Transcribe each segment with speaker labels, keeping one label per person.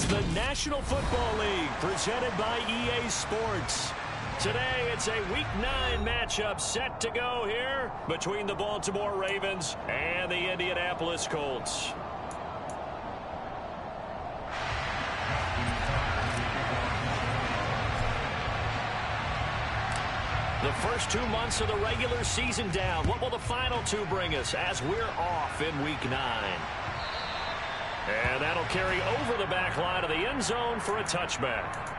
Speaker 1: the National Football League, presented by EA Sports. Today, it's a Week 9 matchup set to go here between the Baltimore Ravens and the Indianapolis Colts. The first 2 months of the regular season down. What will the final 2 bring us as we're off in Week 9? And that'll carry over the back line of the end zone for a touchback.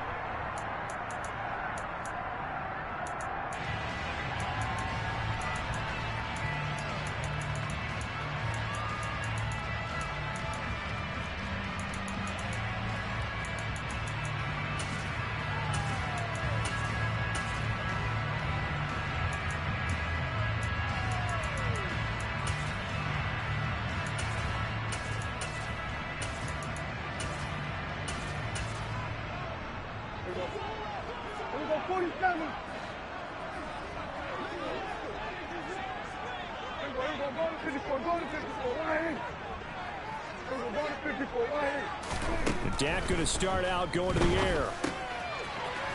Speaker 2: Dak going to start out going to the air.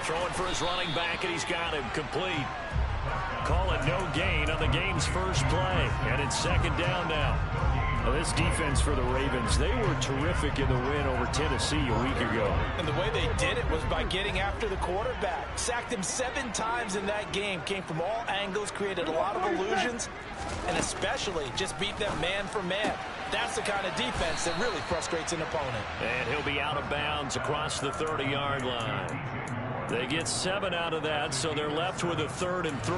Speaker 1: Throwing for his running back, and he's got him complete. Call it no gain on the game's first play. And it's second down now.
Speaker 2: Well, this defense for the Ravens, they were terrific in the win over Tennessee a week ago.
Speaker 3: And the way they did it was by getting after the quarterback. Sacked him 7 times in that game. Came from all angles, created a lot of illusions, and especially just beat them man for man. That's the kind of defense that really frustrates an opponent.
Speaker 1: And he'll be out of bounds across the 30-yard line. They get 7 out of that, so they're left with a 3rd and 3.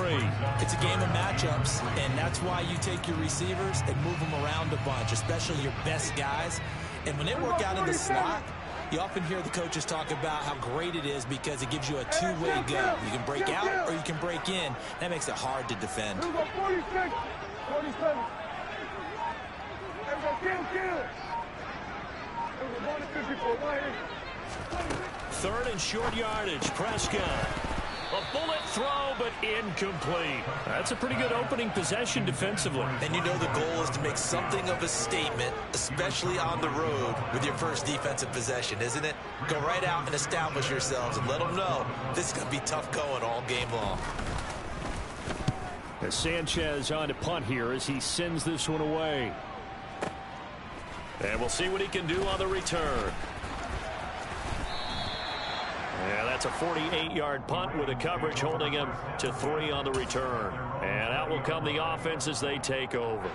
Speaker 3: It's a game of matchups, and that's why you take your receivers and move them around a bunch, especially your best guys. And when they work out in the slot, you often hear the coaches talk about how great it is because it gives you a two-way go. You can break out or you can break in. That makes it hard to defend.
Speaker 1: 3rd and short yardage. Prescott. A bullet throw, but incomplete.
Speaker 2: That's a pretty good opening possession defensively.
Speaker 3: And you know the goal is to make something of a statement, especially on the road with your first defensive possession, isn't it? Go right out and establish yourselves and let them know this is going to be tough going all game long.
Speaker 2: As Sanchez on to punt here as he sends this one away.
Speaker 1: And we'll see what he can do on the return. Yeah, that's a 48-yard punt with the coverage holding him to 3 on the return. And out will come the offense as they take over.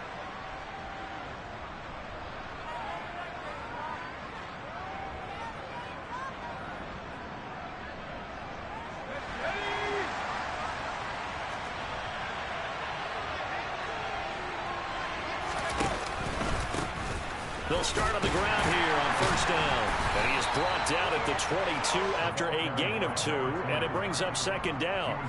Speaker 1: They'll start on the ground here on first down. And he is brought down at the 22 after a gain of 2, and it brings up second down.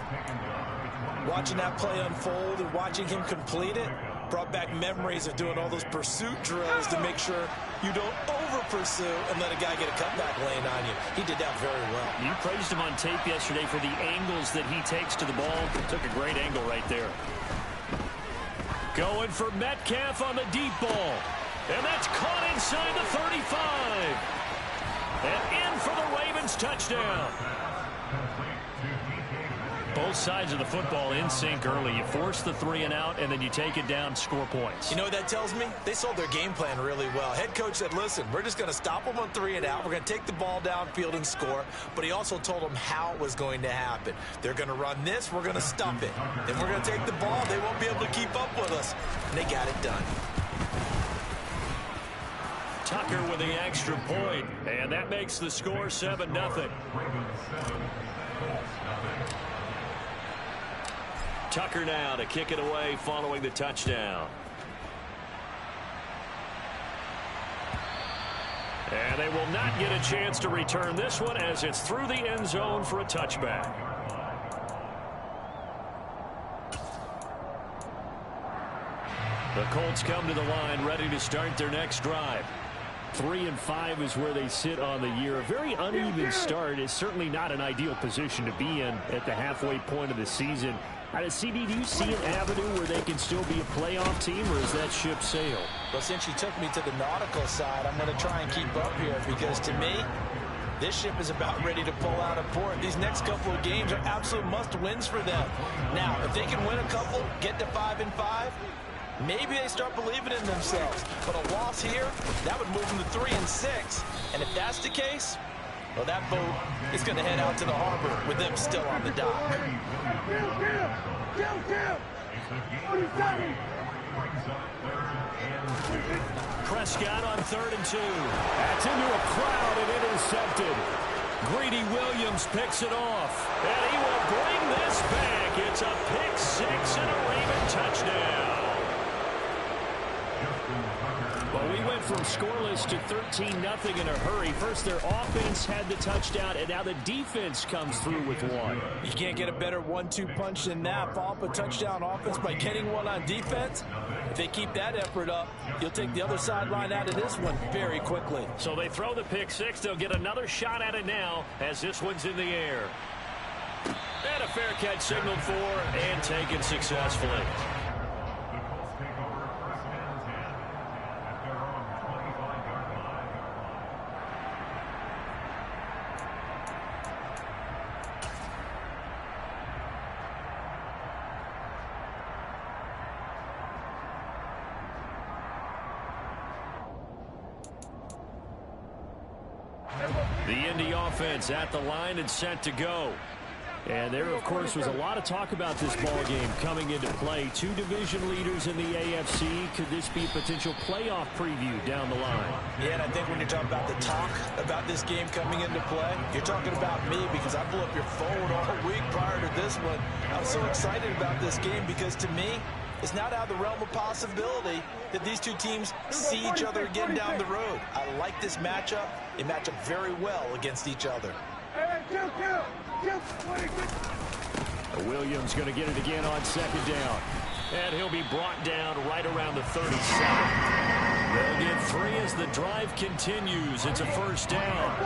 Speaker 3: Watching that play unfold and watching him complete it brought back memories of doing all those pursuit drills to make sure you don't over-pursue and let a guy get a cutback lane on you. He did that very well.
Speaker 1: You praised him on tape yesterday for the angles that he takes to the ball. Took a great angle right there. Going for Metcalf on the deep ball. And that's caught inside the 35. And in for the Ravens touchdown. Both sides of the football in sync early. You force the 3 and out, and then you take it down, score points.
Speaker 3: You know what that tells me? They sold their game plan really well. Head coach said, listen, we're just going to stop them on 3 and out. We're going to take the ball downfield and score. But he also told them how it was going to happen. They're going to run this. We're going to stop it. Then we're going to take the ball. They won't be able to keep up with us. And they got it done.
Speaker 1: Tucker with the extra point, and that makes the score 7-0. Tucker now to kick it away following the touchdown. And they will not get a chance to return this one as it's through the end zone for a touchback. The Colts come to the line ready to start their next drive.
Speaker 2: 3-5 is where they sit on the year. A very uneven start is certainly not an ideal position to be in at the halfway point of the season. CD, do you see an avenue where they can still be a playoff team, or is that ship sailed?
Speaker 3: Well, since you took me to the nautical side, I'm going to try and keep up here because to me, This ship is about ready to pull out of port. These next couple of games are absolute must-wins for them. Now, if they can win a couple, get to 5-5, maybe they start believing in themselves. But a loss here, that would move them to 3-6. And if that's the case, well, that boat is going to head out to the harbor with them still on the dock.
Speaker 1: Prescott on 3rd and 2.
Speaker 2: That's into a crowd and intercepted.
Speaker 1: Greedy Williams picks it off. And he will bring this back. It's a pick 6 and a Raven touchdown.
Speaker 2: Well, we went from scoreless to 13-0 in a hurry. First, their offense had the touchdown, and now the defense comes through with one.
Speaker 3: You can't get a better 1-2 punch than that. Follow up a touchdown offense by getting one on defense. If they keep that effort up, you'll take the other sideline out of this one very quickly.
Speaker 1: So they throw the pick 6. They'll get another shot at it now as this one's in the air. And a fair catch signaled for and taken successfully. The Indy offense at the line and set to go.
Speaker 2: And there, of course, was a lot of talk about this ball game coming into play. Two division leaders in the AFC. Could this be a potential playoff preview down the line?
Speaker 3: Yeah, and I think when you're talking about the talk about this game coming into play, you're talking about me because I blew up your phone all week prior to this one. I was so excited about this game because to me, it's not out of the realm of possibility that these two teams see each other again down the road. I like this matchup. They match up very well against each other.
Speaker 2: Williams going to get it again on 2nd down.
Speaker 1: And he'll be brought down right around the 37. They'll get 3 as the drive continues. It's a 1st down.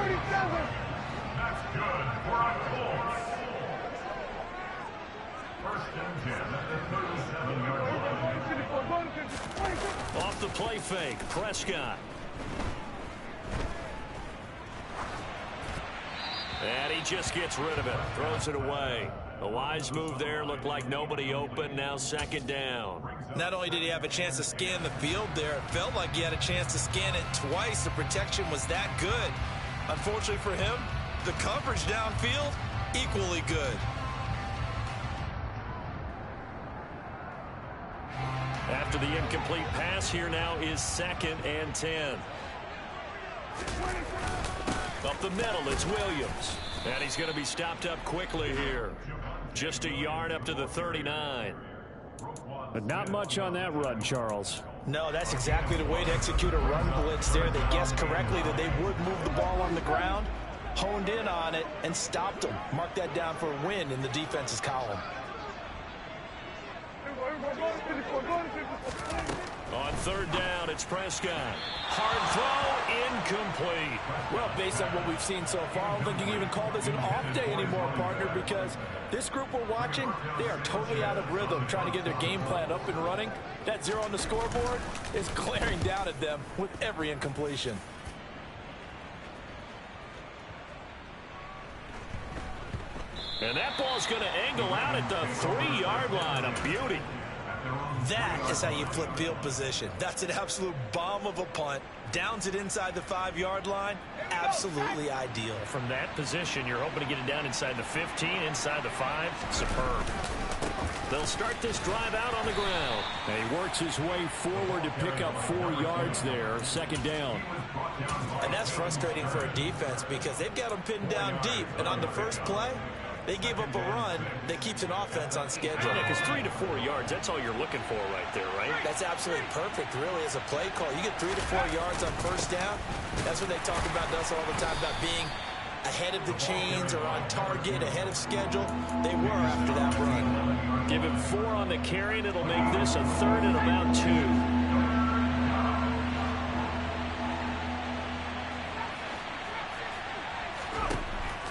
Speaker 4: That's good for a Colts. 1st and 10 at the 37-yard line.
Speaker 1: Off the play fake, Prescott. And he just gets rid of it, throws it away. A wise move there, looked like nobody open, now 2nd down.
Speaker 3: Not only did he have a chance to scan the field there, it felt like he had a chance to scan it twice. The protection was that good. Unfortunately for him, the coverage downfield, equally good.
Speaker 1: After the incomplete pass, here now is 2nd and 10. Up the middle, it's Williams. And he's going to be stopped up quickly here. Just a yard up to the 39.
Speaker 2: But not much on that run, Charles.
Speaker 3: No, that's exactly the way to execute a run blitz there. They guessed correctly that they would move the ball on the ground, honed in on it, and stopped them. Mark that down for a win in the defense's column.
Speaker 1: On 3rd down, it's Prescott. Hard throw, incomplete.
Speaker 3: Well, based on what we've seen so far, I don't think you can even call this an off day anymore, partner, because this group we're watching, they are totally out of rhythm, trying to get their game plan up and running. That 0 on the scoreboard is glaring down at them with every incompletion.
Speaker 1: And that ball's going to angle out at the 3-yard line. A beauty.
Speaker 3: That is how you flip field position. That's an absolute bomb of a punt. Downs it inside the 5-yard line. Absolutely ideal.
Speaker 1: From that position, you're hoping to get it down inside the 15, inside the 5. Superb. They'll start this drive out on the ground.
Speaker 2: And he works his way forward to pick up 4 yards there. 2nd down.
Speaker 3: And that's frustrating for a defense because they've got them pinned down deep. And on the first play, they gave up a run that keeps an offense on schedule.
Speaker 1: Yeah, because 3 to 4 yards, that's all you're looking for right there, right?
Speaker 3: That's absolutely perfect, really, as a play call. You get 3 to 4 yards on 1st down. That's what they talk about to us all the time, about being ahead of the chains or on target, ahead of schedule. They were after that run.
Speaker 1: Give him 4 on the carry, and it'll make this a 3rd and about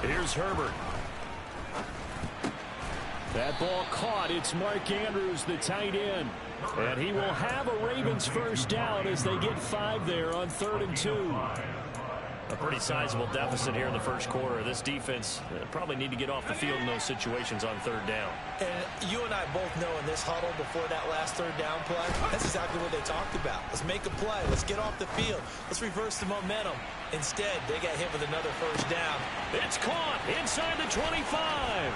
Speaker 1: 2. Here's Herbert.
Speaker 2: That ball caught. It's Mark Andrews, the tight end. And he will have a Ravens 1st down as they get 5 there on 3rd and 2.
Speaker 1: A pretty sizable deficit here in the first quarter. This defense probably need to get off the field in those situations on third down.
Speaker 3: And you and I both know in this huddle before that last third down play, that's exactly what they talked about. Let's make a play. Let's get off the field. Let's reverse the momentum. Instead, they got hit with another first down.
Speaker 1: It's caught inside the 25.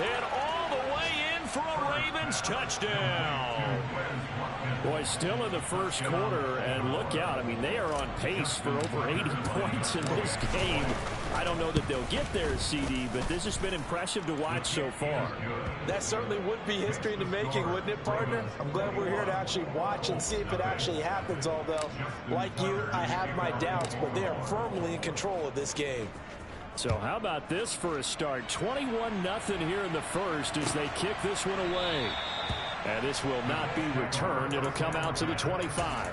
Speaker 1: And all the way in for a Ravens touchdown.
Speaker 2: Boy, still in the first quarter, and look out. I mean, they are on pace for over 80 points in this game. I don't know that they'll get there, CD, but this has been impressive to watch so far.
Speaker 3: That certainly would be history in the making, wouldn't it, partner? I'm glad we're here to actually watch and see if it actually happens, although, like you, I have my doubts, but they are firmly in control of this game.
Speaker 2: So how about this for a start? 21-0 here in the first as they kick this one away. And this will not be returned. It'll come out to the 25.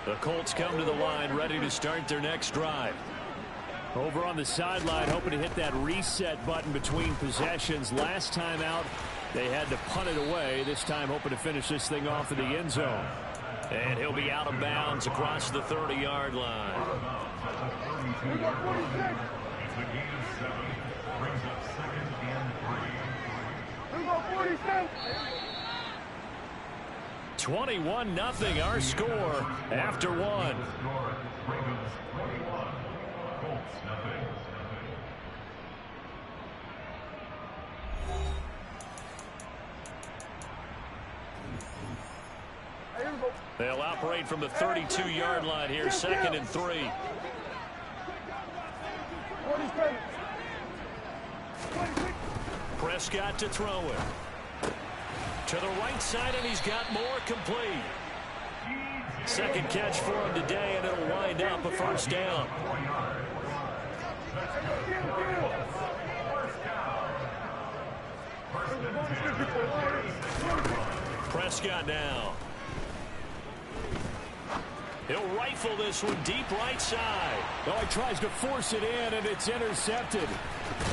Speaker 1: The Colts come to the line ready to start their next drive.
Speaker 2: Over on the sideline, hoping to hit that reset button between possessions. Last time out, they had to punt it away. This time hoping to finish this thing off in the end zone.
Speaker 1: And he'll be out of bounds across the 30-yard line.
Speaker 4: The gain of 7 brings up 2nd and 3.
Speaker 1: 21-0 our score after one.
Speaker 4: Ravens 21, Colts nothing.
Speaker 1: They'll operate from the 32-yard line here, 2nd and 3. Prescott to throw it. To the right side, and he's got more complete. Second catch for him today, and it'll wind up a first down. Prescott now. He'll rifle this one deep right side.
Speaker 2: Oh, he tries to force it in, and it's intercepted.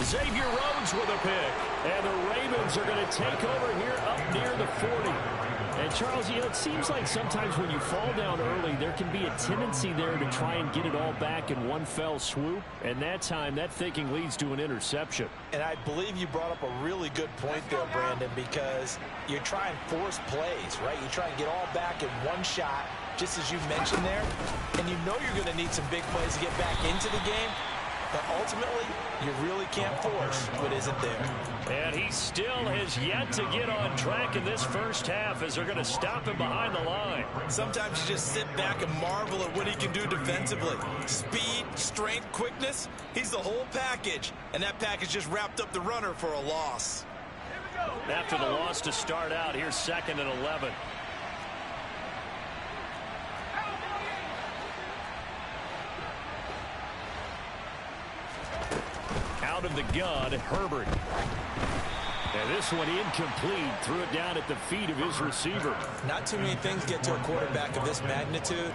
Speaker 1: Xavier Rhodes with a pick.
Speaker 2: And the Ravens are going to take over here up near the 40. And, Charles, you know, it seems like sometimes when you fall down early, there can be a tendency there to try and get it all back in one fell swoop. And that time, that thinking leads to an interception.
Speaker 3: And I believe you brought up a really good point there, Brandon, because you try and force plays, right? You try and get all back in one shot, just as you mentioned there. And you know you're going to need some big plays to get back into the game. But ultimately, you really can't force what isn't there.
Speaker 1: And he still has yet to get on track in this first half as they're going to stop him behind the line.
Speaker 3: Sometimes you just sit back and marvel at what he can do defensively. Speed, strength, quickness, he's the whole package. And that package just wrapped up the runner for a loss.
Speaker 1: After the loss to start out, here's 2nd and 11. Out of the gun, Herbert. And this one incomplete. Threw it down at the feet of his receiver.
Speaker 3: Not too many things get to a quarterback of this magnitude,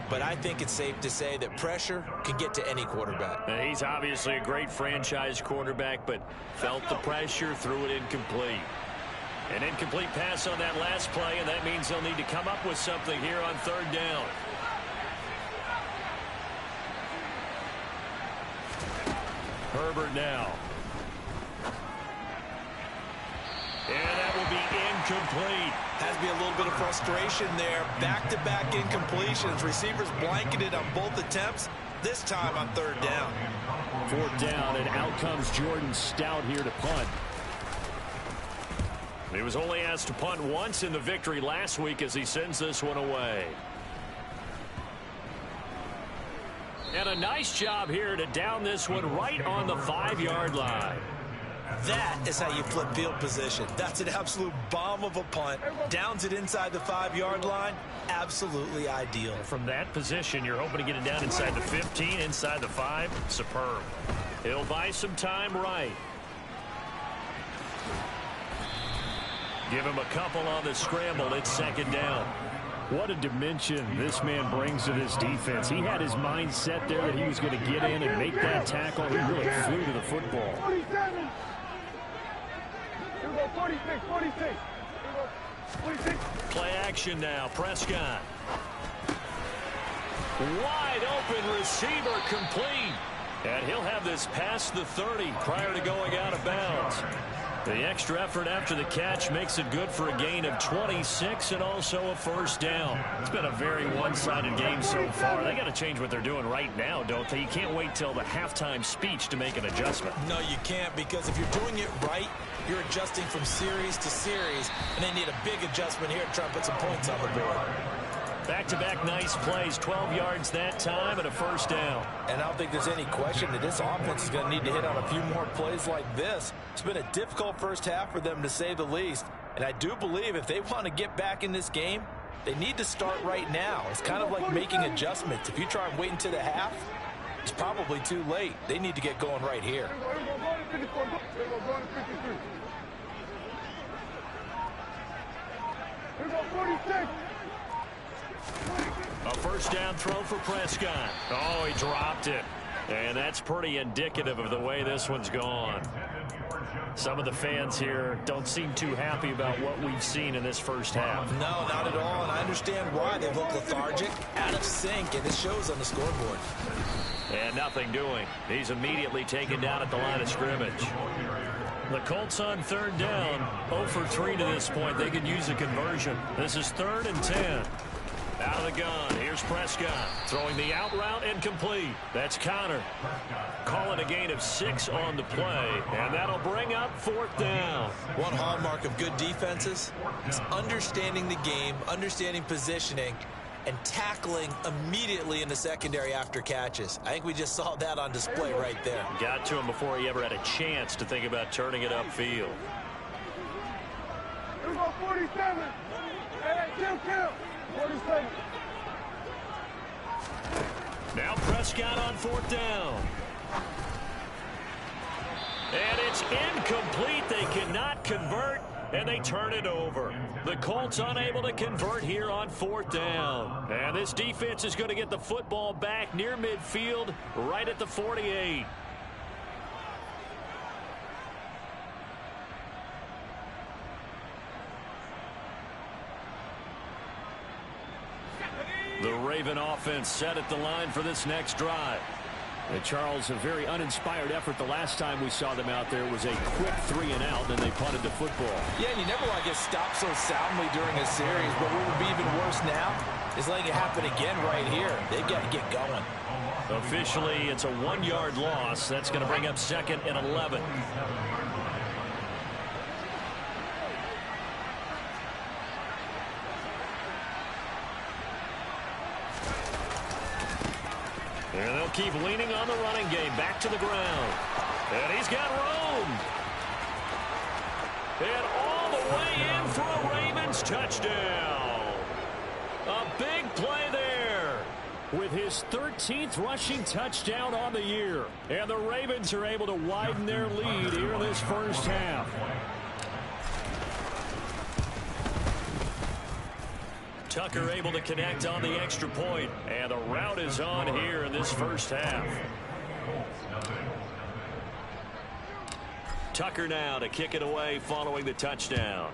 Speaker 3: but I think it's safe to say that pressure can get to any quarterback.
Speaker 1: And he's obviously a great franchise quarterback, but felt the pressure, threw it incomplete. An incomplete pass on that last play, and that means they'll need to come up with something here on third down. Herbert now. And that will be incomplete.
Speaker 3: Has to be a little bit of frustration there. Back-to-back incompletions. Receivers blanketed on both attempts, this time on third down.
Speaker 2: Fourth down, and out comes Jordan Stout here to punt.
Speaker 1: He was only asked to punt once in the victory last week as he sends this one away. And a nice job here to down this one right on the 5-yard line.
Speaker 3: That is how you flip field position. That's an absolute bomb of a punt. Downs it inside the 5-yard line. Absolutely ideal.
Speaker 1: From that position, you're hoping to get it down inside the 15, inside the 5. Superb. He'll buy some time right. Give him a couple on the scramble. It's 2nd down.
Speaker 2: What a dimension this man brings to this defense. He had his mind set there that he was going to get in and make that tackle. He really flew to the football.
Speaker 5: 47. 46, 46. 46.
Speaker 1: Play action now. Prescott. Wide open receiver complete. And he'll have this past the 30 prior to going out of bounds. The extra effort after the catch makes it good for a gain of 26 and also a first down. It's been a very one-sided game so far. They got to change what they're doing right now, don't they? You can't wait till the halftime speech to make an adjustment.
Speaker 3: No, you can't, because if you're doing it right, you're adjusting from series to series, and they need a big adjustment here to try and put some points on the board.
Speaker 1: Back-to-back nice plays, 12 yards that time and a first down.
Speaker 3: And I don't think there's any question that this offense is going to need to hit on a few more plays like this. It's been a difficult first half for them, to say the least. And I do believe if they want to get back in this game, they need to start right now. It's kind of like making adjustments. If you try and wait until the half, it's probably too late. They need to get going right here.
Speaker 1: A first down throw for Prescott. Oh, he dropped it. And that's pretty indicative of the way this one's gone. Some of the fans here don't seem too happy about what we've seen in this first half.
Speaker 3: No, not at all, and I understand why. They look lethargic, out of sync, and it shows on the scoreboard.
Speaker 1: And nothing doing. He's immediately taken down at the line of scrimmage. The Colts on third down, 0 for 3 to this point. They could use a conversion. This is 3rd and 10. Out of the gun, here's Prescott. Throwing the out route and complete. That's Connor. Calling a gain of 6 on the play, and that'll bring up 4th down.
Speaker 3: One hallmark of good defenses is understanding the game, understanding positioning, and tackling immediately in the secondary after catches. I think we just saw that on display right there.
Speaker 1: Got to him before he ever had a chance to think about turning it upfield.
Speaker 4: Here we go, 47. Hey, kill. 47.
Speaker 1: Now Prescott on 4th down. And it's incomplete. They cannot convert, and they turn it over. The Colts unable to convert here on 4th down. And this defense is going to get the football back near midfield, right at the 48. The Raven offense set at the line for this next drive.
Speaker 2: And Charles, a very uninspired effort the last time we saw them out there. Was a quick 3 and out, and then they punted the football.
Speaker 3: Yeah, and you never want to get stopped so soundly during a series, but what would be even worse now is letting it happen again right here. They've got to get going.
Speaker 1: Officially, it's a 1-yard loss. That's going to bring up 2nd and 11. And they'll keep leaning on the running game. Back to the ground. And he's got room. And all the way in for a Ravens touchdown. A big play there.
Speaker 2: With his 13th rushing touchdown on the year. And the Ravens are able to widen their lead here in this first half.
Speaker 1: Tucker able to connect on the extra point. And the route is on here in this first half. Tucker now to kick it away following the touchdown.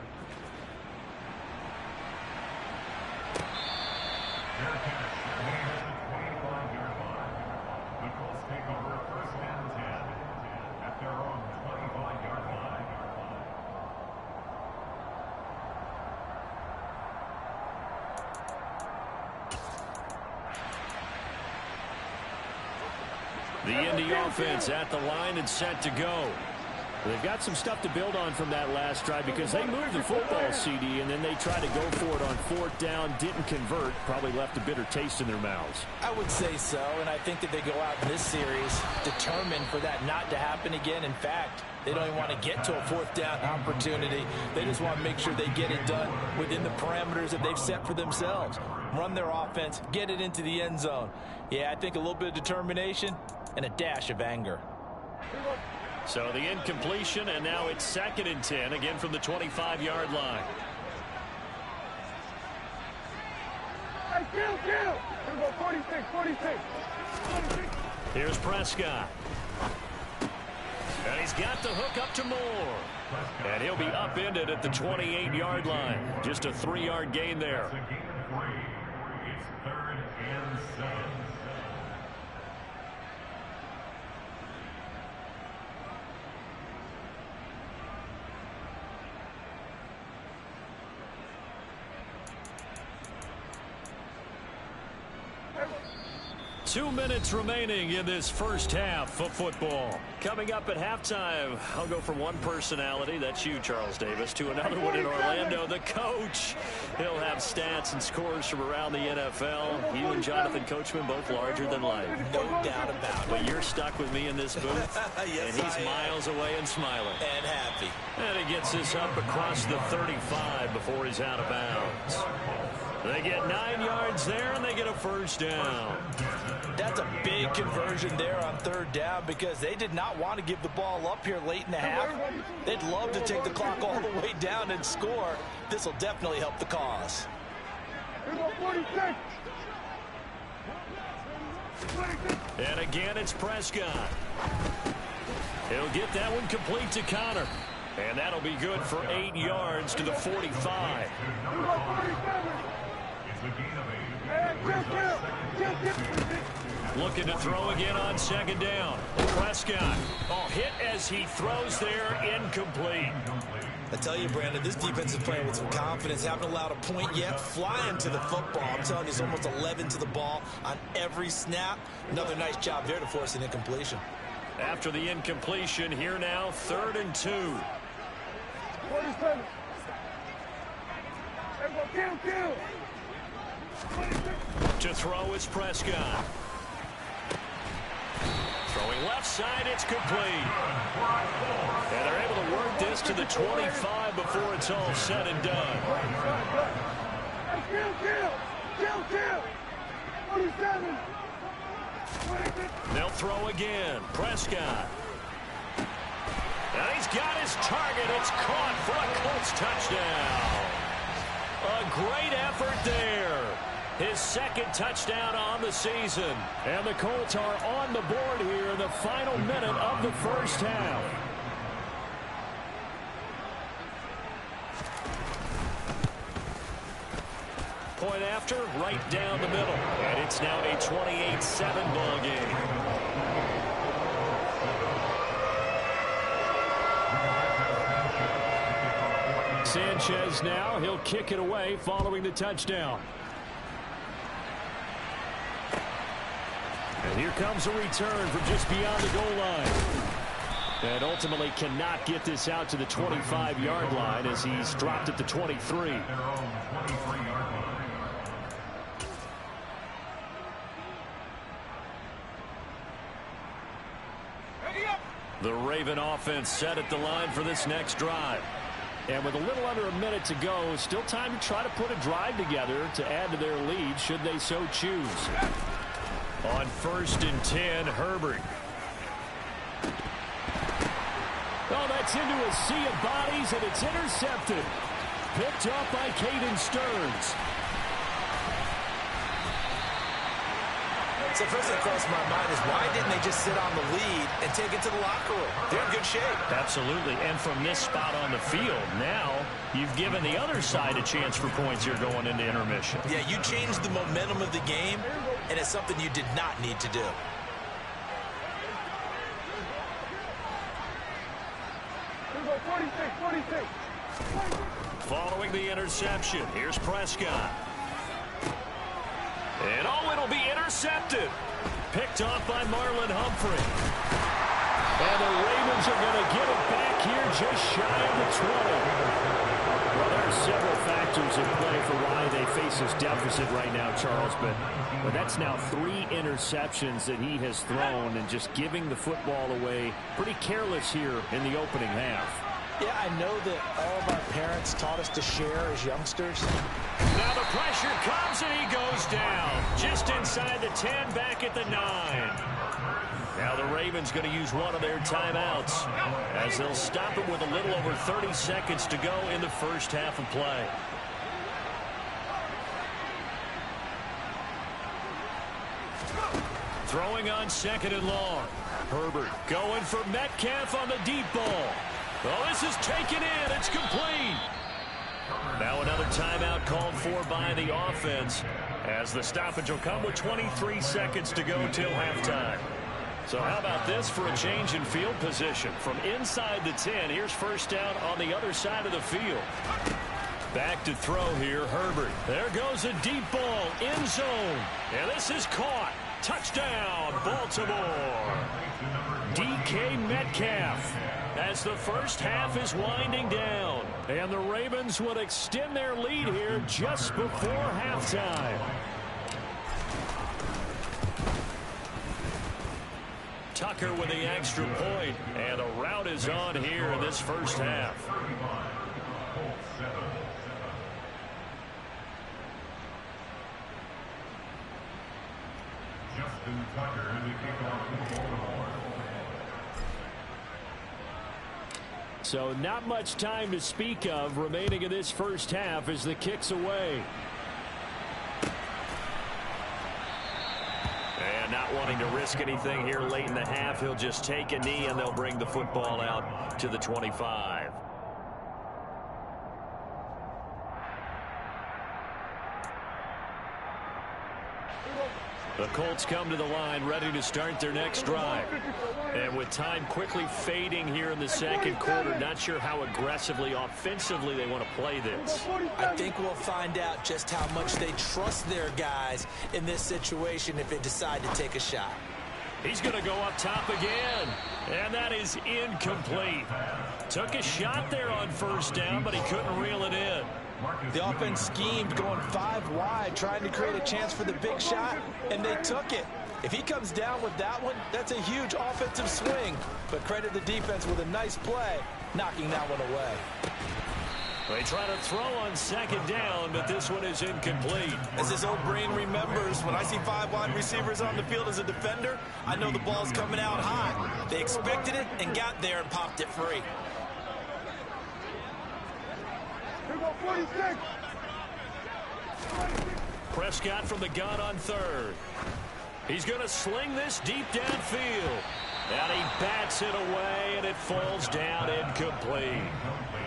Speaker 4: The Colts take over 1st and 10 at their own 25-yard line.
Speaker 1: The Indy offense at the line and set to go.
Speaker 2: They've got some stuff to build on from that last drive because they moved the football, CD, and then they tried to go for it on 4th down, didn't convert, probably left a bitter taste in their mouths.
Speaker 3: I would say so, and I think that they go out in this series determined for that not to happen again. In fact, they don't even want to get to a 4th down opportunity. They just want to make sure they get it done within the parameters that they've set for themselves. Run their offense, get it into the end zone. Yeah, I think a little bit of determination and a dash of anger.
Speaker 1: So the incompletion, and now it's 2nd and 10, again from the 25-yard line.
Speaker 4: Hey, kill. Here we go, 46.
Speaker 1: Here's Prescott. And he's got the hook up to Moore. And he'll be upended at the 28-yard line. Just a 3-yard gain there.
Speaker 4: It's a gain of 3. It's 3rd and 7.
Speaker 1: Two minutes remaining in this first half of football. Coming up at halftime, I'll go from one personality, that's you, Charles Davis, to another one in Orlando, the coach. He'll have stats and scores from around the NFL. You and Jonathan Coachman both larger than life.
Speaker 3: No doubt about it.
Speaker 1: But you're stuck with me in this booth,
Speaker 3: Yes,
Speaker 1: and he's
Speaker 3: I am.
Speaker 1: miles away and smiling.
Speaker 3: And happy.
Speaker 1: And he gets this up across the 35 before he's out of bounds. They get 9 yards there, and they get a first down.
Speaker 3: That's a big conversion there on 3rd down because they did not want to give the ball up here late in the half. They'd love to take the clock all the way down and score. This will definitely help the cause.
Speaker 1: And again, it's Prescott. He'll get that one complete to Connor. And that'll be good for 8 yards to the 45. Looking to throw again on 2nd down. Prescott. Oh, hit as he throws there, incomplete.
Speaker 3: I tell you, Brandon, this defense is playing with some confidence. Haven't allowed a point yet. Flying to the football. I'm telling you, it's almost 11 to the ball on every snap. Another nice job there to force an incompletion.
Speaker 1: After the incompletion, here now, 3rd and 2. To throw is Prescott. Throwing left side, it's complete. And they're able to work this to the 25 before it's all said and done. They'll throw again. Prescott. And he's got his target. It's caught for a Colts touchdown. A great effort there. His 2nd touchdown on the season.
Speaker 2: And the Colts are on the board here in the final minute of the first half.
Speaker 1: Point after, right down the middle. And it's now a 28-7 ball game.
Speaker 2: Sanchez now, he'll kick it away following the touchdown. And here comes a return from just beyond the goal line. And ultimately cannot get this out to the 25-yard line as he's dropped at the 23.
Speaker 1: The Raven offense set at the line for this next drive.
Speaker 2: And with a little under a minute to go, still time to try to put a drive together to add to their lead should they so choose.
Speaker 1: On 1st and 10, Herbert.
Speaker 2: Oh, that's into a sea of bodies, and it's intercepted. Picked up by Caden Stearns.
Speaker 3: So first thing that crossed my mind is why didn't they just sit on the lead and take it to the locker room? They're in good shape.
Speaker 1: Absolutely. And from this spot on the field, now you've given the other side a chance for points here going into intermission.
Speaker 3: Yeah, you changed the momentum of the game, and it's something you did not need to do.
Speaker 1: Following the interception, here's Prescott. And oh, it'll be intercepted. Picked off by Marlon Humphrey.
Speaker 2: And the Ravens are going to get it back here just shy of the 20. Well, there are several factors in play for why they face this deficit right now, Charles, but that's now 3 interceptions that he has thrown and just giving the football away pretty careless here in the opening half.
Speaker 3: Yeah, I know that all of our parents taught us to share as youngsters.
Speaker 1: Now the pressure comes and he goes down. Just inside the 10, back at the 9. Now the Ravens going to use one of their timeouts as they'll stop him with a little over 30 seconds to go in the first half of play. Throwing on 2nd and long. Herbert going for Metcalf on the deep ball. Oh, this is taken in. It's complete. Now another timeout called for by the offense, as the stoppage will come with 23 seconds to go till halftime. So how about this for a change in field position? From inside the 10, here's first down on the other side of the field. Back to throw here, Herbert. There goes a deep ball, end zone. And this is caught. Touchdown, Baltimore. DK Metcalf, as the first half is winding down. And the Ravens would extend their lead here just before halftime. Tucker with the extra point, and a rout is on here in this first half.
Speaker 4: Justin Tucker, the kickoff for Baltimore.
Speaker 2: So not much time to speak of remaining in this first half as the kick's away.
Speaker 1: And not wanting to risk anything here late in the half, he'll just take a knee and they'll bring the football out to the 25. The Colts come to the line ready to start their next drive. And with time quickly fading here in the second quarter, not sure how aggressively, offensively they want to play this.
Speaker 3: I think we'll find out just how much they trust their guys in this situation if they decide to take a shot.
Speaker 1: He's going to go up top again. And that is incomplete. Took a shot there on first down, but he couldn't reel it in.
Speaker 3: The offense schemed going 5 wide, trying to create a chance for the big shot, and they took it. If he comes down with that one, that's a huge offensive swing. But credit the defense with a nice play, knocking that one away.
Speaker 1: They try to throw on second down, but this one is incomplete.
Speaker 3: As his old brain remembers, when I see 5 wide receivers on the field as a defender, I know the ball's coming out high. They expected it and got there and popped it free.
Speaker 1: Prescott from the gun on third. He's going to sling this deep downfield. And he bats it away, and it falls down incomplete.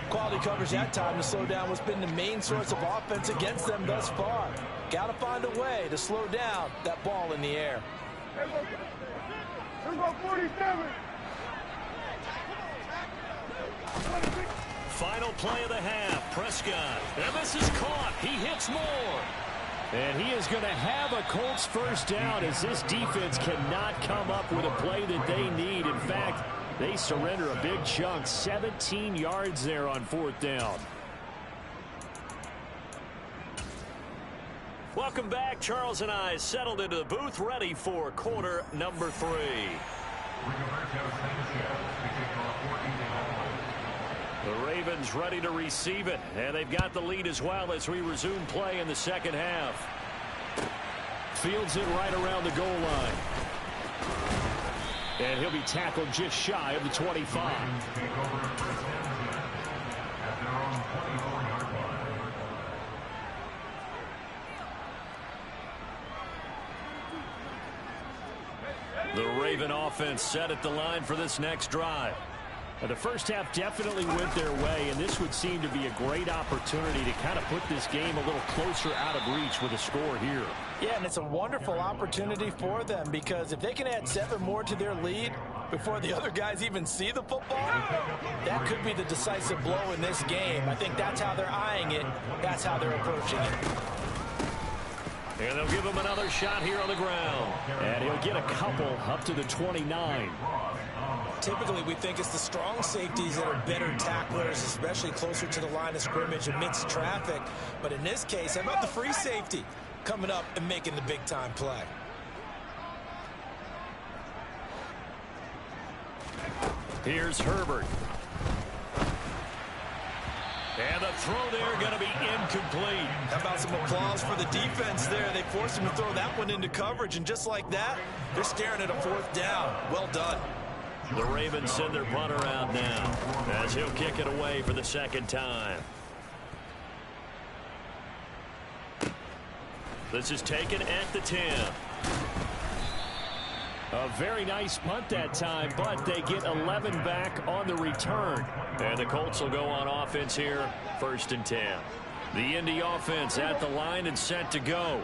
Speaker 3: Quality coverage that time to slow down what's been the main source of offense against them thus far. Got to find a way to slow down that ball in the air.
Speaker 1: Final play of the half, Prescott. And this is caught. He hits more.
Speaker 2: And he is going to have a Colts first down as this defense cannot come up with a play that they need. In fact, they surrender a big chunk, 17 yards there on fourth down.
Speaker 1: Welcome back. Charles and I settled into the booth, ready for quarter number 3. The Ravens ready to receive it, and they've got the lead as well as we resume play in the second half.
Speaker 2: Fields it right around the goal line. And he'll be tackled just shy of the 25.
Speaker 1: The Raven offense set at the line for this next drive.
Speaker 2: The first half definitely went their way, and this would seem to be a great opportunity to kind of put this game a little closer out of reach with a score here.
Speaker 3: Yeah, and it's a wonderful opportunity for them because if they can add 7 more to their lead before the other guys even see the football, that could be the decisive blow in this game. I think that's how they're eyeing it. That's how they're approaching it.
Speaker 1: And they'll give him another shot here on the ground.
Speaker 2: And he'll get a couple up to the 29.
Speaker 3: Typically, we think it's the strong safeties that are better tacklers, especially closer to the line of scrimmage amidst traffic. But in this case, how about the free safety coming up and making the big-time play?
Speaker 1: Here's Herbert. And the throw there going to be incomplete.
Speaker 3: How about some applause for the defense there? They forced him to throw that one into coverage, and just like that, they're staring at a fourth down. Well done.
Speaker 1: The Ravens send their punter out now as he'll kick it away for the second time. This is taken at the 10.
Speaker 2: A very nice punt that time, but they get 11 back on the return.
Speaker 1: And the Colts will go on offense here, 1st and 10. The Indy offense at the line and set to go.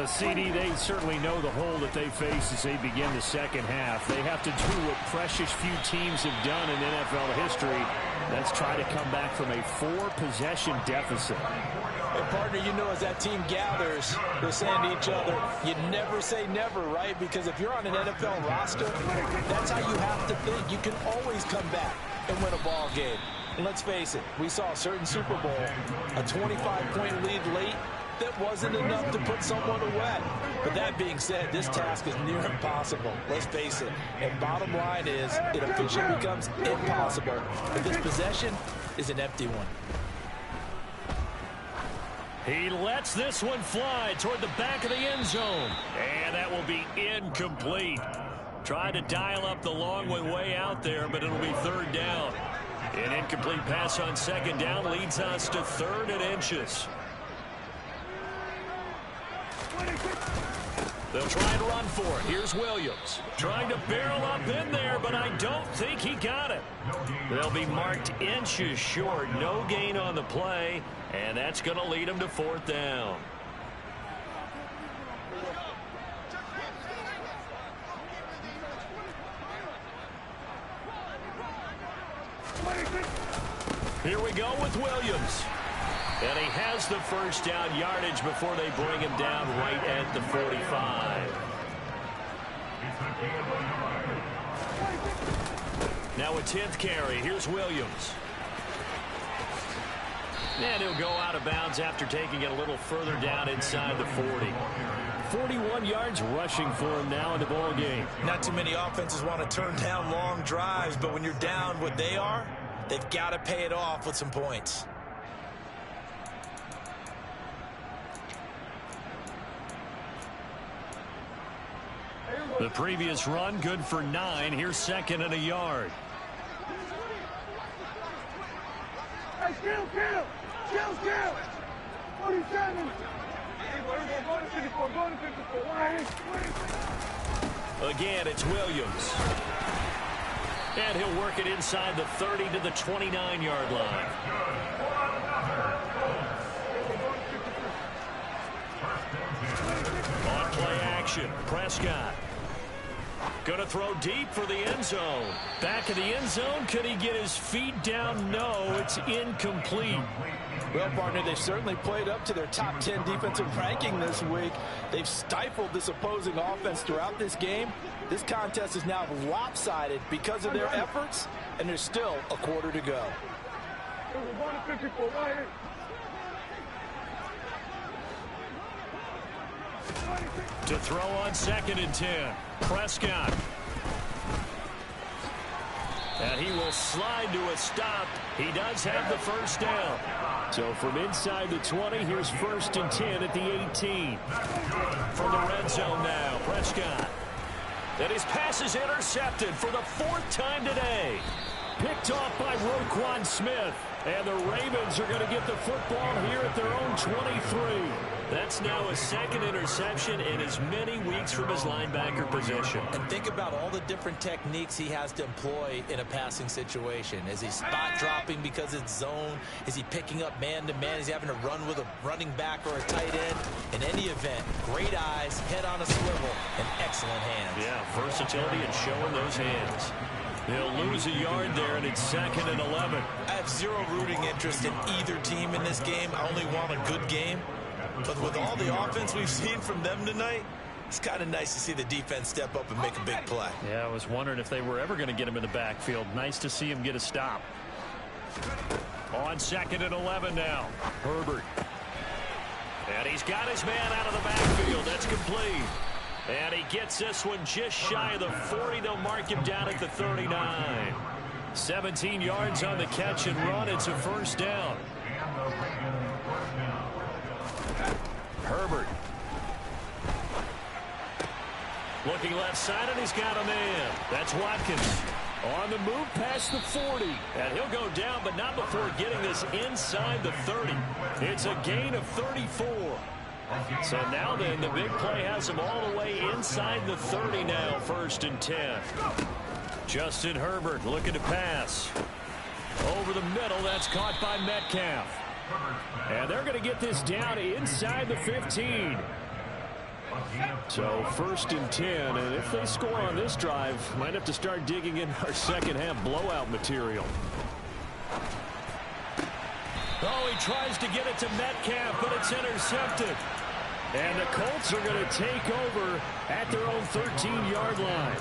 Speaker 2: CD, they certainly know the hole that they face as they begin the second half. They have to do what precious few teams have done in NFL history. That's try to come back from a 4-possession deficit.
Speaker 3: Hey, partner, you know, as that team gathers, they're saying to each other, you never say never, right? Because if you're on an NFL roster, that's how you have to think. You can always come back and win a ball game. And let's face it, we saw a certain Super Bowl, a 25-point lead late, that wasn't enough to put someone away. But that being said, this task is near impossible. Let's face it. And bottom line is, it officially becomes impossible if this possession is an empty one.
Speaker 1: He lets this one fly toward the back of the end zone. And that will be incomplete. Tried to dial up the long way out there, but it'll be 3rd down. An incomplete pass on 2nd down leads us to 3rd and inches. They'll try and run for it. Here's Williams. Trying to barrel up in there, but I don't think he got it. They'll be marked inches short. No gain on the play, and that's going to lead them to 4th down. Here we go with Williams. And he has the 1st down yardage before they bring him down right at the 45. Now a 10th carry. Here's Williams. And he'll go out of bounds after taking it a little further down inside the 40.
Speaker 2: 41 yards rushing for him now in the ball game.
Speaker 3: Not too many offenses want to turn down long drives, but when you're down what they are, they've got to pay it off with some points.
Speaker 1: The previous run, good for 9. Here's 2nd and a yard.
Speaker 5: Hey, kill! 47!
Speaker 1: Again, it's Williams. And he'll work it inside the 30 to the 29-yard line. On play action, Prescott. Going to throw deep for the end zone. Back of the end zone. Could he get his feet down? No, it's incomplete.
Speaker 3: Well, partner, they've certainly played up to their top 10 defensive ranking this week. They've stifled this opposing offense throughout this game. This contest is now lopsided because of their efforts, and there's still a quarter to go.
Speaker 1: To throw on 2nd and 10. Prescott. And he will slide to a stop. He does have the 1st down.
Speaker 2: So from inside the 20, here's 1st and 10 at the 18.
Speaker 1: From the red zone now, Prescott. And his pass is intercepted for the 4th time today.
Speaker 2: Picked off by Roquan Smith.
Speaker 1: And the Ravens are going to get the football here at their own 23. That's now a 2nd interception in as many weeks from his linebacker position.
Speaker 3: And think about all the different techniques he has to employ in a passing situation. Is he spot dropping because it's zone? Is he picking up man-to-man? Is he having to run with a running back or a tight end? In any event, great eyes, head on a swivel, and excellent hands.
Speaker 1: Yeah, versatility and showing those hands. They'll lose a yard there, and it's 2nd and 11.
Speaker 3: I have zero rooting interest in either team in this game. I only want a good game. But with all the offense we've seen from them tonight, it's kind of nice to see the defense step up and make a big play.
Speaker 1: Yeah, I was wondering if they were ever going to get him in the backfield. Nice to see him get a stop. On 2nd and 11 now. Herbert. And he's got his man out of the backfield. That's complete. And he gets this one just shy of the 40. They'll mark him down at the 39. 17 yards on the catch and run. It's a 1st down. Herbert. Looking left side, and he's got a man. That's Watkins. On the move past the 40. And he'll go down, but not before getting this inside the 30. It's a gain of 34. So now then, the big play has them all the way inside the 30 now, 1st and 10. Justin Herbert looking to pass. Over the middle, that's caught by Metcalf. And they're going to get this down inside the 15. So 1st and 10, and if they score on this drive, might have to start digging in our second half blowout material. Oh, he tries to get it to Metcalf, but it's intercepted. And the Colts are going to take over at their own 13-yard line.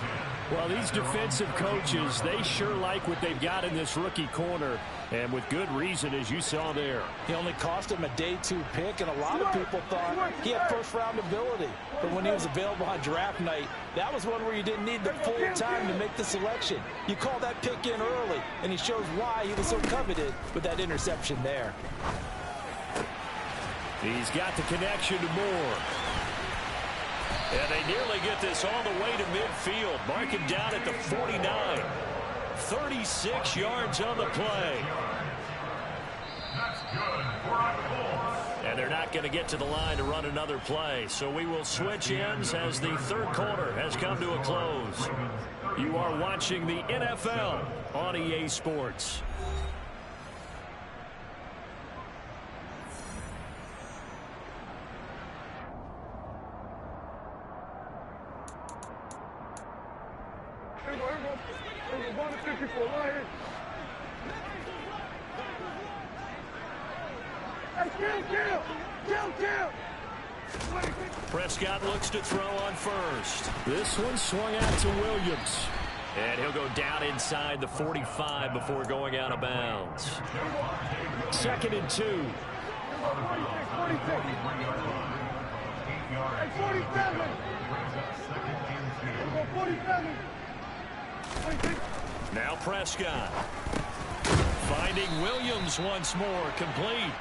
Speaker 1: Well, these defensive coaches, they sure like what they've got in this rookie corner, and with good reason, as you saw there.
Speaker 3: He only cost him a day 2 pick, and a lot of people thought he had first-round ability. But when he was available on draft night, that was one where you didn't need the full time to make the selection. You call that pick in early, and he shows why he was so coveted with that interception there.
Speaker 1: He's got the connection to Moore. And they nearly get this all the way to midfield. Mark him down at the 49. 36 yards on the play.
Speaker 4: That's good for a Colts.
Speaker 1: And they're not going to get to the line to run another play. So we will switch ends as the 3rd quarter has come to a close. You are watching the NFL on EA Sports. Prescott looks to throw on first.
Speaker 2: This one swung out to Williams.
Speaker 1: And he'll go down inside the 45 before going out of bounds.
Speaker 2: 2nd and 2.
Speaker 5: 47.
Speaker 1: Now Prescott. Finding Williams once more, complete.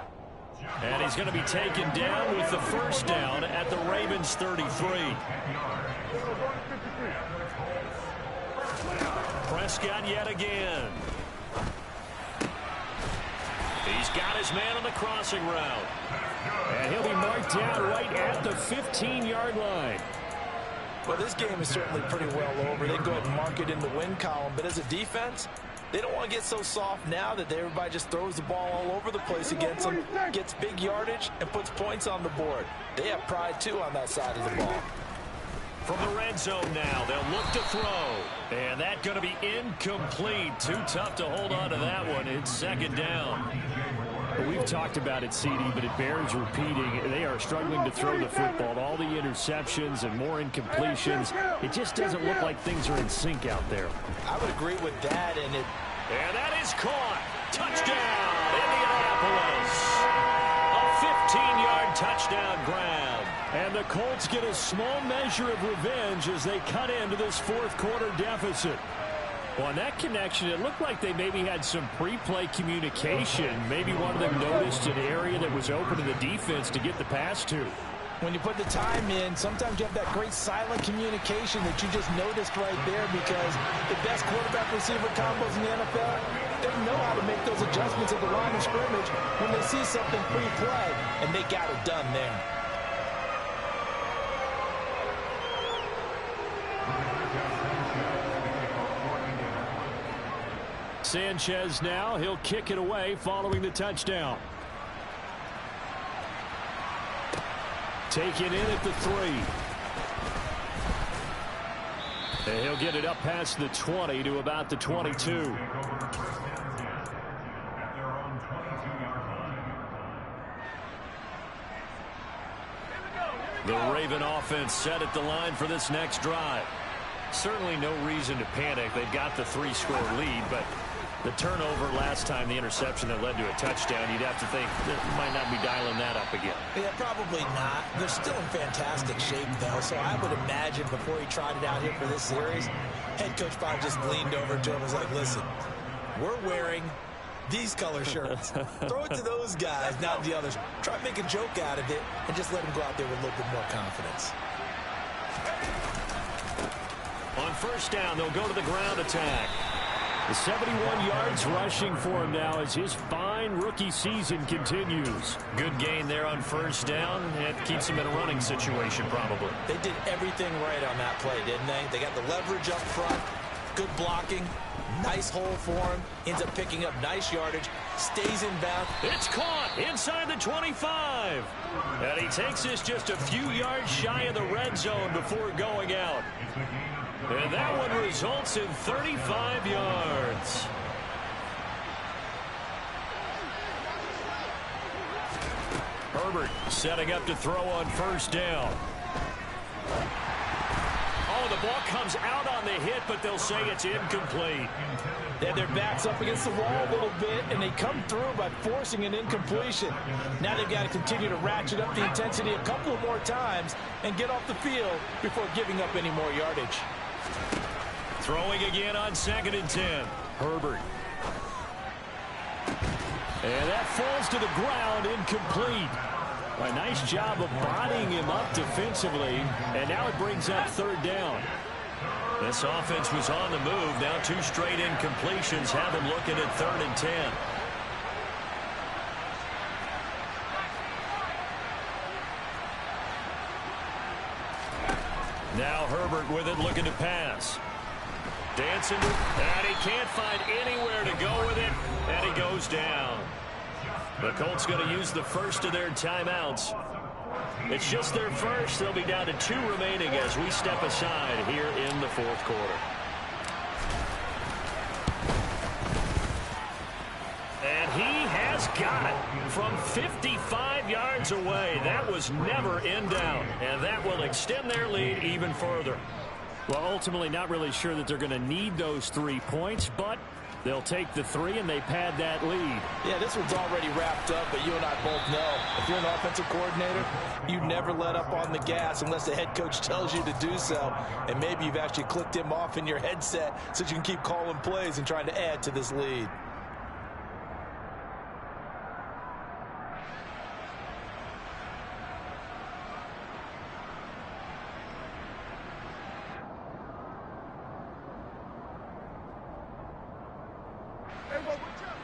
Speaker 1: And he's going to be taken down with the 1st down at the Ravens 33. Prescott yet again. He's got his man on the crossing route.
Speaker 2: And he'll be marked down right at the 15-yard line.
Speaker 3: Well, this game is certainly pretty well over. They can go ahead and mark it in the win column. But as a defense, they don't want to get so soft now that everybody just throws the ball all over the place against them, gets big yardage, and puts points on the board. They have pride, too, on that side of the ball.
Speaker 1: From the red zone now, they'll look to throw. And that's going to be incomplete. Too tough to hold on to that one. It's 2nd down.
Speaker 2: We've talked about it, CD, but it bears repeating. They are struggling to throw the football. All the interceptions and more incompletions. It just doesn't look like things are in sync out there.
Speaker 3: I would agree with that. And
Speaker 1: that is caught. Touchdown, Indianapolis. A 15-yard touchdown grab.
Speaker 2: And the Colts get a small measure of revenge as they cut into this 4th quarter deficit. Well, on that connection, it looked like they maybe had some pre-play communication. Maybe one of them noticed an area that was open to the defense to get the pass to.
Speaker 3: When you put the time in, sometimes you have that great silent communication that you just noticed right there, because the best quarterback-receiver combos in the NFL, they know how to make those adjustments at the line of scrimmage when they see something pre-play, and they got it done there.
Speaker 2: Sanchez now, he'll kick it away following the touchdown. Taken in at the 3. And he'll get it up past the 20 to about the 22.
Speaker 1: The Raven offense set at the line for this next drive. Certainly no reason to panic. They've got the 3-score lead, but the turnover last time, the interception that led to a touchdown, you'd have to think that might not be dialing that up again.
Speaker 3: Yeah, probably not. They're still in fantastic shape, though, so I would imagine before he tried it out here for this series, head coach probably just leaned over to him and was like, listen, we're wearing these color shirts. Throw it to those guys, not the others. Try to make a joke out of it and just let them go out there with a little bit more confidence.
Speaker 1: On 1st down, they'll go to the ground attack.
Speaker 2: The 71 yards rushing for him now as his fine exciting rookie season continues.
Speaker 1: Good gain there on first down. It keeps him in a running situation probably.
Speaker 3: They did everything right on that play, didn't they? They got the leverage up front, good blocking, nice hole for him, ends up picking up nice yardage, stays in bounds.
Speaker 1: It's caught inside the 25. And he takes this just a few yards shy of the red zone before going out. And that one results in 35 yards. Herbert setting up to throw on first down. Oh, the ball comes out on the hit, but they'll say it's incomplete.
Speaker 3: They had their backs up against the wall a little bit, and they come through by forcing an incompletion. Now they've got to continue to ratchet up the intensity a couple more times and get off the field before giving up any more yardage.
Speaker 1: Throwing again on 2nd and 10. Herbert.
Speaker 2: And that falls to the ground, incomplete. A nice job of bodying him up defensively, and now it brings up 3rd down.
Speaker 1: This offense was on the move. Now 2 straight incompletions have them looking at 3rd and 10. Now Herbert with it, looking to pass. Dancing, and he can't find anywhere to go with it, and he goes down. The Colts going to use the first of their timeouts. It's just their first. They'll be down to 2 remaining as we step aside here in the 4th quarter. And he has got it from 55 yards away. That was never in doubt, and that will extend their lead even further.
Speaker 2: Well, ultimately not really sure that they're going to need those 3 points, but they'll take the 3 and they pad that lead.
Speaker 3: Yeah, this one's already wrapped up, but you and I both know if you're an offensive coordinator, you never let up on the gas unless the head coach tells you to do so. And maybe you've actually clicked him off in your headset so you can keep calling plays and trying to add to this lead.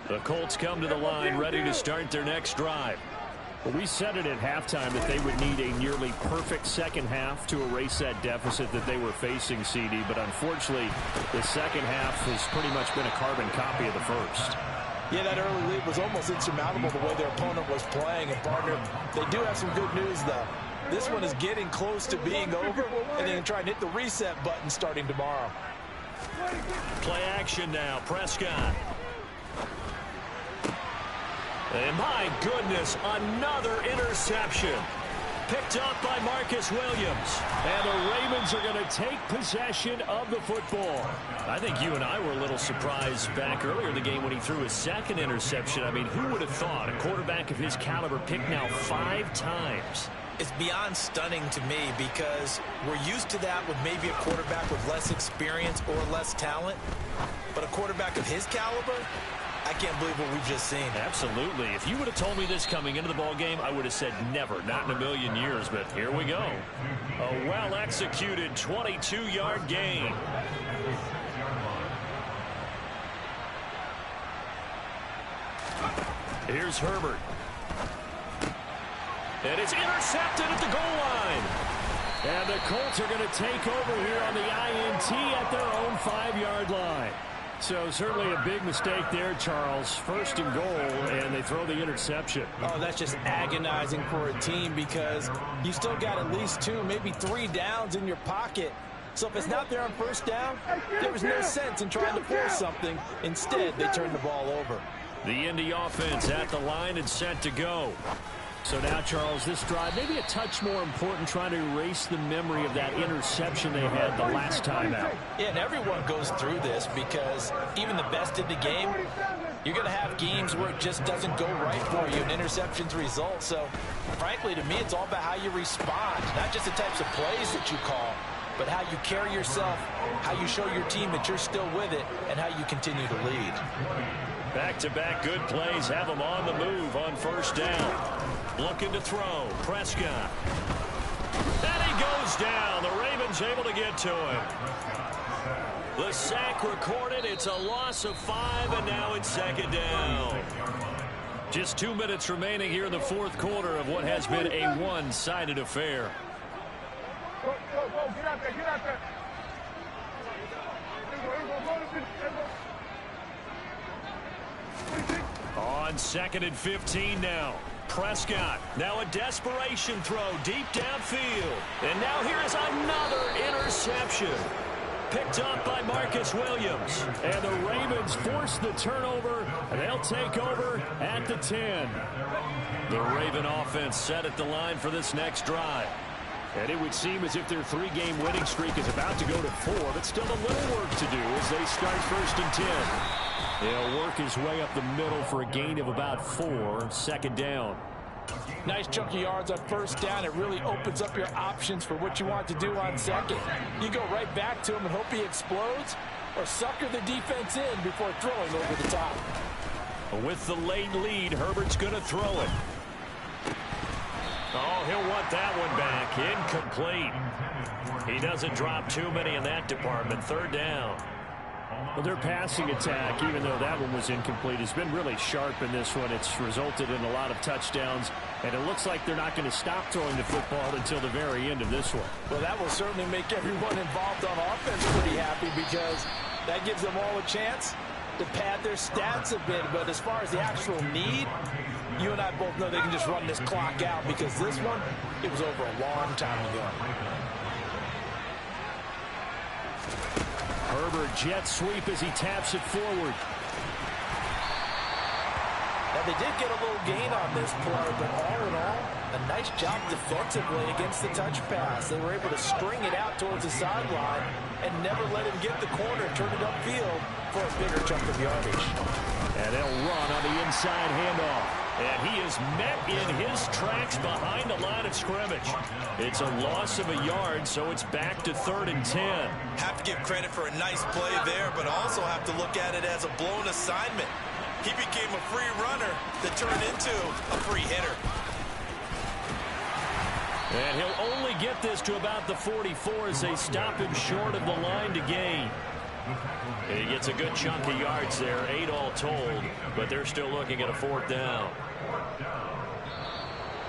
Speaker 1: The Colts come to the line ready to start their next drive.
Speaker 2: Well, we said it at halftime that they would need a nearly perfect second half to erase that deficit that they were facing, CD. But unfortunately, the second half has pretty much been a carbon copy of the first.
Speaker 3: Yeah, that early lead was almost insurmountable the way their opponent was playing. And, partner, they do have some good news, though. This one is getting close to being over, and they can try and hit the reset button starting tomorrow.
Speaker 1: Play action now. Prescott. And my goodness, another interception. Picked up by Marcus Williams.
Speaker 2: And the Ravens are going to take possession of the football.
Speaker 1: I think you and I were a little surprised back earlier in the game when he threw his 2nd interception. I mean, who would have thought a quarterback of his caliber picked now 5 times?
Speaker 3: It's beyond stunning to me because we're used to that with maybe a quarterback with less experience or less talent. But a quarterback of his caliber, I can't believe what we've just seen.
Speaker 1: Absolutely. If you would have told me this coming into the ball game, I would have said never, not in a million years. But here we go. A well-executed 22-yard gain. Here's Herbert. And it's intercepted at the goal line.
Speaker 2: And the Colts are going to take over here on the INT at their own 5-yard line. So certainly a big mistake there, Charles. 1st and goal, and they throw the interception.
Speaker 3: Oh, that's just agonizing for a team because you still got at least 2, maybe 3 downs in your pocket. So if it's not there on 1st down, there was no sense in trying to force something. Instead, they turned the ball over.
Speaker 1: The Indy offense at the line and set to go.
Speaker 2: So now, Charles, this drive maybe a touch more important, trying to erase the memory of that interception they had the last time out.
Speaker 3: Yeah, and everyone goes through this because even the best in the game, you're going to have games where it just doesn't go right for you and interceptions result. So, frankly, to me, it's all about how you respond, not just the types of plays that you call, but how you carry yourself, how you show your team that you're still with it, and how you continue to lead.
Speaker 1: Back-to-back good plays have them on the move on 1st down. Looking to throw. Prescott. And he goes down. The Ravens able to get to him. The sack recorded. It's a loss of 5, and now it's 2nd down. Just 2 minutes remaining here in the fourth quarter of what has been a one-sided affair.
Speaker 5: Go, get out there, get out there.
Speaker 1: On 2nd and 15 now. Prescott, now a desperation throw deep downfield. And now here is another interception. Picked up by Marcus Williams.
Speaker 2: And the Ravens force the turnover, and they'll take over at the 10.
Speaker 1: The Raven offense set at the line for this next drive.
Speaker 2: And it would seem as if their 3-game winning streak is about to go to 4, but still a little work to do as they start 1st and 10. He'll work his way up the middle for a gain of about 4, 2nd down.
Speaker 3: Nice chunk of yards on 1st down. It really opens up your options for what you want to do on 2nd. You go right back to him and hope he explodes, or sucker the defense in before throwing over the top.
Speaker 1: With the late lead, Herbert's going to throw it. Oh, he'll want that one back. Incomplete. He doesn't drop too many in that department. 3rd down.
Speaker 2: Well, their passing attack, even though that one was incomplete, has been really sharp in this one. It's resulted in a lot of touchdowns, and it looks like they're not going to stop throwing the football until the very end of this one.
Speaker 3: Well, that will certainly make everyone involved on offense pretty happy, because that gives them all a chance to pad their stats a bit. But as far as the actual need, you and I both know they can just run this clock out, because this one, it was over a long time ago.
Speaker 2: Herbert jet sweep as he taps it forward.
Speaker 3: Now, they did get a little gain on this play, but all in all, a nice job defensively against the touch pass. They were able to string it out towards the sideline and never let him get the corner and turn it upfield for a bigger chunk of yardage.
Speaker 2: And they'll run on the inside handoff.
Speaker 1: And he is met in his tracks behind the line of scrimmage. It's a loss of a yard, so it's back to 3rd and 10.
Speaker 6: Have to give credit for a nice play there, but also have to look at it as a blown assignment. He became a free runner that turned into a free hitter.
Speaker 1: And he'll only get this to about the 44 as they stop him short of the line to gain. And he gets a good chunk of yards there, 8 all told, but they're still looking at a 4th down.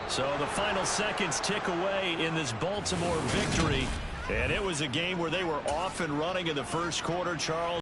Speaker 1: So the final seconds tick away in this Baltimore victory. And it was a game where they were off and running in the first quarter, Charles.